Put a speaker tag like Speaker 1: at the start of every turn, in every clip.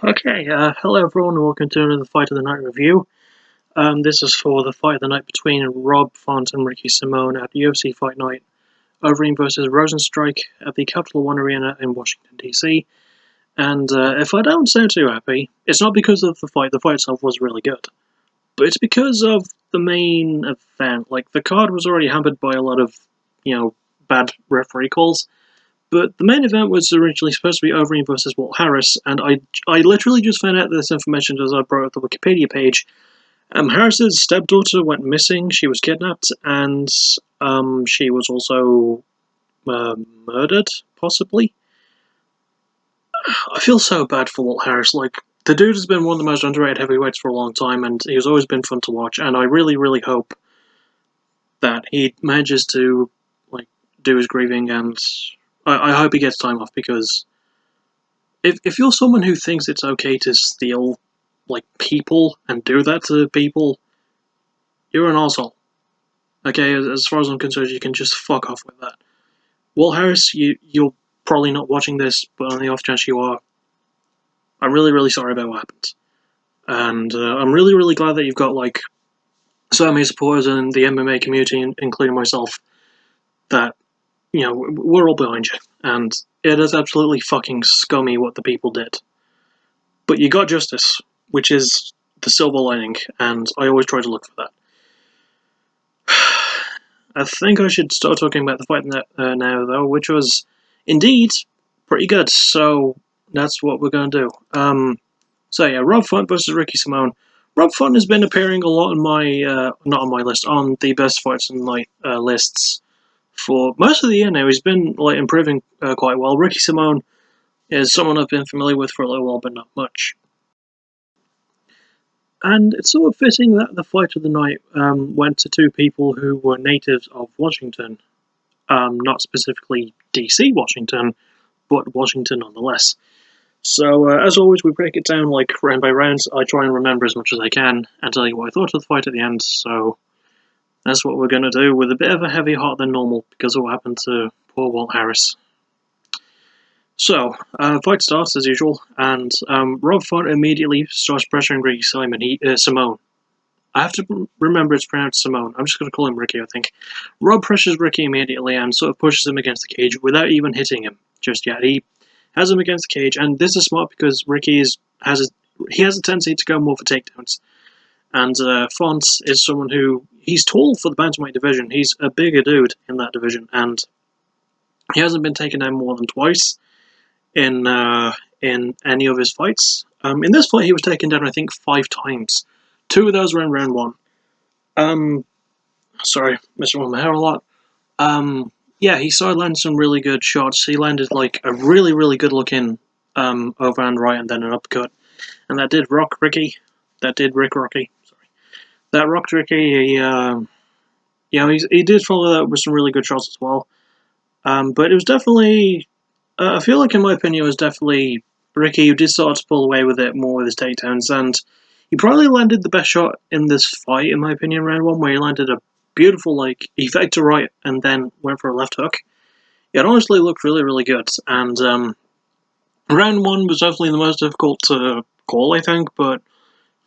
Speaker 1: Okay, hello everyone and welcome to another Fight of the Night review. This is for the Fight of the Night between Rob Font and Ricky Simone at UFC Fight Night, Overeem vs Rosenstrike at the Capital One Arena in Washington DC. And if I don't sound too happy, it's not because of the fight itself was really good, but it's because of the main event. Like, the card was already hampered by a lot of, bad referee calls. But the main event was originally supposed to be Overeem versus Walt Harris, and I literally just found out this information as I brought up the Wikipedia page. Harris's stepdaughter went missing. She was kidnapped, and she was also murdered, possibly. I feel so bad for Walt Harris. Like, the dude has been one of the most underrated heavyweights for a long time, and he's always been fun to watch. And I really, really hope that he manages to do his grieving, and I hope he gets time off, because if you're someone who thinks it's okay to steal, people and do that to people, you're an asshole. Okay, as far as I'm concerned, you can just fuck off with that. Walt Harris, you're probably not watching this, but on the off chance you are, I'm really, really sorry about what happened. And I'm really, really glad that you've got, so many supporters in the MMA community, including myself, that, we're all behind you. And it is absolutely fucking scummy what the people did. But you got justice, which is the silver lining, and I always try to look for that. I think I should start talking about the fight now, though, which was indeed pretty good, so that's what we're going to do. So yeah, Rob Font versus Ricky Simone. Rob Font has been appearing a lot on my, not on my list, on the best fights of the night lists for most of the year now. He's been improving quite well. Ricky Simone is someone I've been familiar with for a little while, but not much. And it's sort of fitting that the fight of the night went to two people who were natives of Washington. Not specifically DC Washington, but Washington nonetheless. So, as always, we break it down round by round. I try and remember as much as I can and tell you what I thought of the fight at the end, so that's what we're going to do, with a bit of a heavier heart than normal because of what happened to poor Walt Harris. So, fight starts as usual, and Rob Font immediately starts pressuring Ricky Simone. I have to remember it's pronounced Simone. I'm just going to call him Ricky, I think. Rob pressures Ricky immediately and sort of pushes him against the cage without even hitting him just yet. He has him against the cage, and this is smart because Ricky has a tendency to go more for takedowns. And Font is someone who, he's tall for the bantamweight division. He's a bigger dude in that division, and he hasn't been taken down more than twice in any of his fights. In this fight, he was taken down, I think, 5 times. 2 of those were in round 1. Sorry, missing my hair a lot. Yeah, he started landing some really good shots. He landed a really, really good looking overhand right and then an uppercut. And that did rock Ricky. That did Rick Rocky. Sorry. That rocked Ricky. He did follow that with some really good shots as well. But it was definitely, I feel like in my opinion, it was definitely Ricky who did start to pull away with it more with his takedowns, and he probably landed the best shot in this fight, in my opinion, round 1, where he landed a beautiful, effector right and then went for a left hook. It honestly looked really, really good, and round 1 was definitely the most difficult to call, I think, but,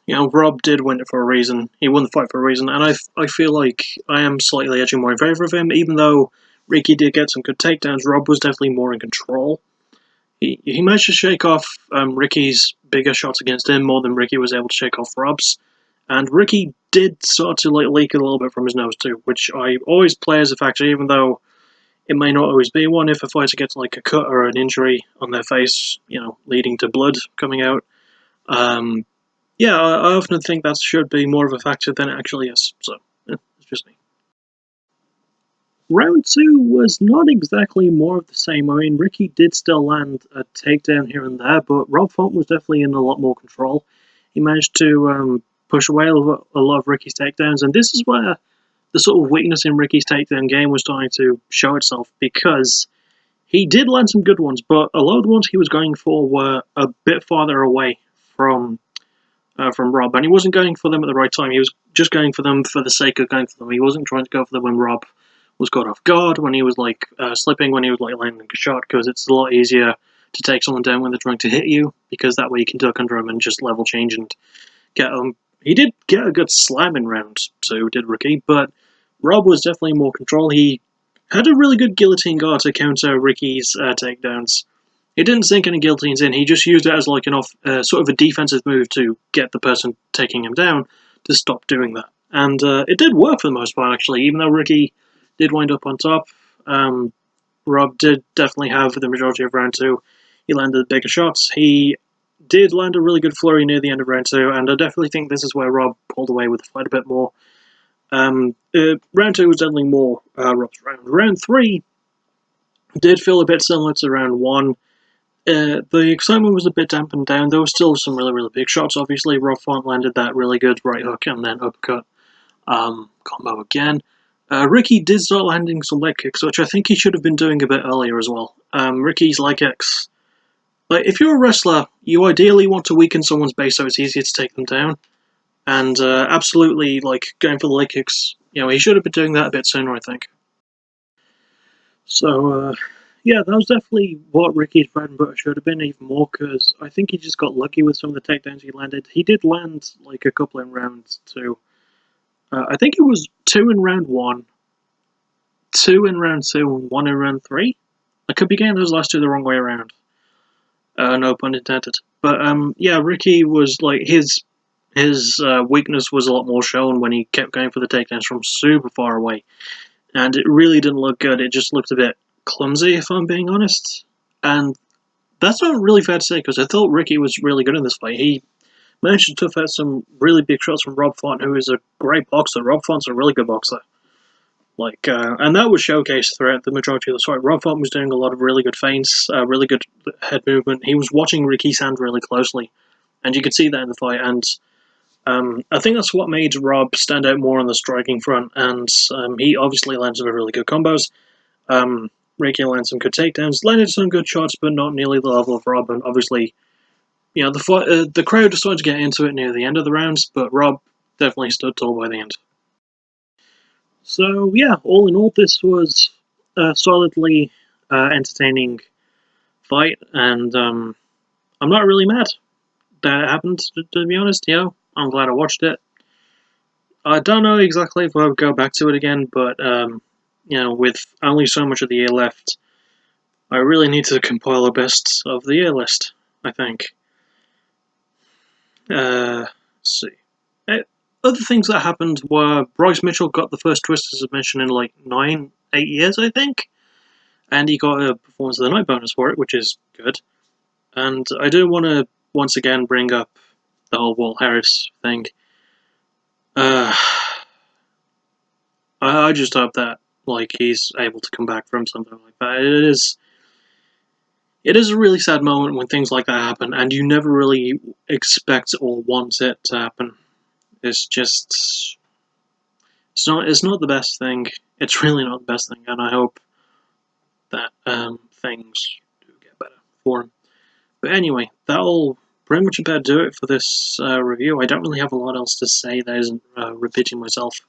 Speaker 1: Rob did win it for a reason. He won the fight for a reason, and I feel like I am slightly edging more in favour of him, even though Ricky did get some good takedowns. Rob was definitely more in control. He managed to shake off Ricky's bigger shots against him more than Ricky was able to shake off Rob's. And Ricky did start to leak a little bit from his nose too, which I always play as a factor, even though it may not always be one if a fighter gets a cut or an injury on their face, leading to blood coming out. Yeah, I often think that should be more of a factor than it actually is. So, it's just me. Round 2 was not exactly more of the same. I mean, Ricky did still land a takedown here and there, but Rob Font was definitely in a lot more control. He managed to push away a lot of Ricky's takedowns, and this is where the sort of weakness in Ricky's takedown game was starting to show itself, because he did land some good ones, but a lot of the ones he was going for were a bit farther away from Rob, and he wasn't going for them at the right time. He was just going for them for the sake of going for them. He wasn't trying to go for them when Rob was caught off guard, when he was slipping, when he was landing a shot, because it's a lot easier to take someone down when they're trying to hit you, because that way you can duck under them and just level change and get them. He did get a good slam in round 2, did Ricky, but Rob was definitely more control. He had a really good guillotine guard to counter Ricky's takedowns. He didn't sink any guillotines in, he just used it as like sort of a defensive move to get the person taking him down to stop doing that. And it did work for the most part, actually, even though Ricky did wind up on top. Rob did definitely have the majority of round 2. He landed bigger shots. He did land a really good flurry near the end of round 2, and I definitely think this is where Rob pulled away with the fight a bit more. Round 2 was definitely more Rob's round. Round 3 did feel a bit similar to round 1. The excitement was a bit dampened down. There were still some really, really big shots, obviously. Rob Font landed that really good right hook and then uppercut combo again. Ricky did start landing some leg kicks, which I think he should have been doing a bit earlier as well. Ricky's leg kicks, like, if you're a wrestler, you ideally want to weaken someone's base so it's easier to take them down. And absolutely, like, going for the leg kicks, he should have been doing that a bit sooner, I think. So, yeah, that was definitely what Ricky's bread and butter should have been, even more, because I think he just got lucky with some of the takedowns he landed. He did land, like, a couple in rounds, too. I think it was 2 in round 1, 2 in round 2, and 1 in round 3. I could be getting those last 2 the wrong way around. No pun intended. But yeah, Ricky was like his weakness was a lot more shown when he kept going for the takedowns from super far away, and it really didn't look good. It just looked a bit clumsy, if I'm being honest. And that's not really fair to say, because I thought Ricky was really good in this fight. He managed to tough out some really big shots from Rob Font, who is a great boxer. Rob Font's a really good boxer. And that was showcased throughout the majority of the fight. Rob Font was doing a lot of really good feints, really good head movement. He was watching Ricky's hand really closely, and you could see that in the fight. And I think that's what made Rob stand out more on the striking front. And he obviously landed some really good combos. Ricky landed some good takedowns, landed some good shots, but not nearly the level of Rob. And obviously, the crowd started to get into it near the end of the rounds, but Rob definitely stood tall by the end. So yeah, all in all, this was a solidly entertaining fight, and I'm not really mad that it happened, to be honest. I'm glad I watched it. I don't know exactly if I would go back to it again, but with only so much of the year left, I really need to compile a best of the year list, I think. Let's see. Other things that happened were Bryce Mitchell got the first Twister submission in like 8 years, I think. And he got a Performance of the Night bonus for it, which is good. And I do want to once again bring up the whole Walt Harris thing. I just hope that he's able to come back from something like that. It is a really sad moment when things like that happen, and you never really expect or want it to happen. It's just, it's not the best thing. It's really not the best thing, and I hope that things do get better for him. But anyway, that'll pretty much about do it for this review. I don't really have a lot else to say that isn't repeating myself.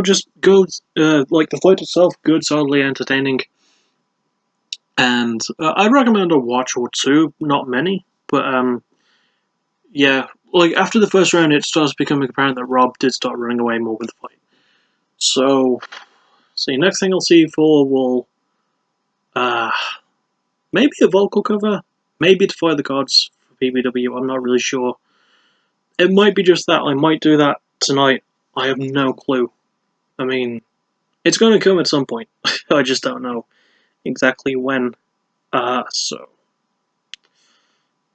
Speaker 1: Just good, the fight itself, good, solidly entertaining. And I'd recommend a watch or two, not many, but yeah, after the first round, it starts becoming apparent that Rob did start running away more with the fight. So, next thing I'll see you for will maybe a vocal cover, maybe Defy the Gods for PBW. I'm not really sure. It might be just that. I might do that tonight. I have no clue. I mean, it's going to come at some point. I just don't know exactly when. So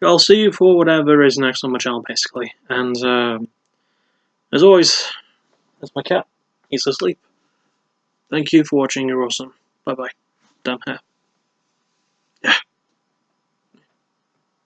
Speaker 1: I'll see you for whatever is next on my channel, basically. And as always, that's my cat. He's asleep. Thank you for watching. You're awesome. Bye bye. Done here.